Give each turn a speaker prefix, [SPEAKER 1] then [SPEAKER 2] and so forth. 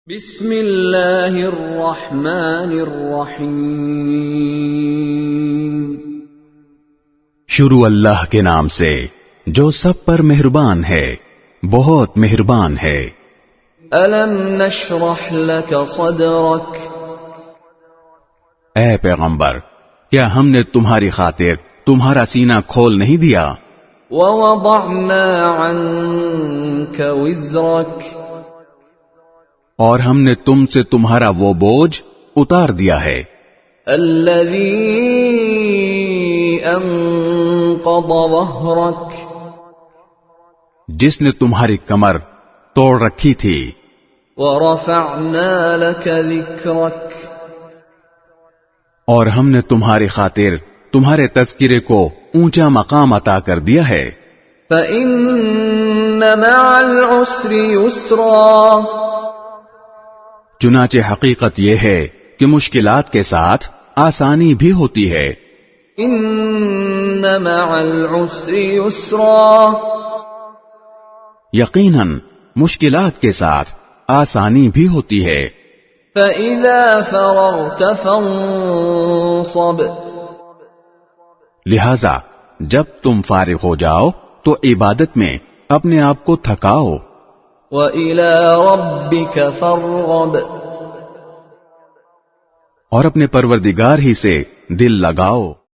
[SPEAKER 1] بسم اللہ الرحمن الرحیم،
[SPEAKER 2] شروع اللہ کے نام سے جو سب پر مہربان ہے، بہت مہربان ہے۔
[SPEAKER 1] الم نشرح لك صدرك،
[SPEAKER 2] اے پیغمبر، کیا ہم نے تمہاری خاطر تمہارا سینہ کھول نہیں دیا؟
[SPEAKER 1] ووضعنا عنك وزرك،
[SPEAKER 2] اور ہم نے تم سے تمہارا وہ بوجھ اتار دیا ہے
[SPEAKER 1] الذي انقض ظهرك،
[SPEAKER 2] جس نے تمہاری کمر توڑ رکھی تھی۔
[SPEAKER 1] ورفعنا لك ذكرك،
[SPEAKER 2] اور ہم نے تمہاری خاطر تمہارے تذکرے کو اونچا مقام عطا کر دیا ہے۔
[SPEAKER 1] فإن مع العسر يسرا،
[SPEAKER 2] چنانچہ حقیقت یہ ہے کہ مشکلات کے ساتھ آسانی بھی ہوتی ہے۔
[SPEAKER 1] ان مع العسر يسرا،
[SPEAKER 2] یقیناً مشکلات کے ساتھ آسانی بھی ہوتی ہے۔
[SPEAKER 1] فإذا فرغت فانصب،
[SPEAKER 2] لہذا جب تم فارغ ہو جاؤ تو عبادت میں اپنے آپ کو تھکاؤ۔
[SPEAKER 1] وإلى ربك فارغب،
[SPEAKER 2] اور اپنے پروردگار ہی سے دل لگاؤ۔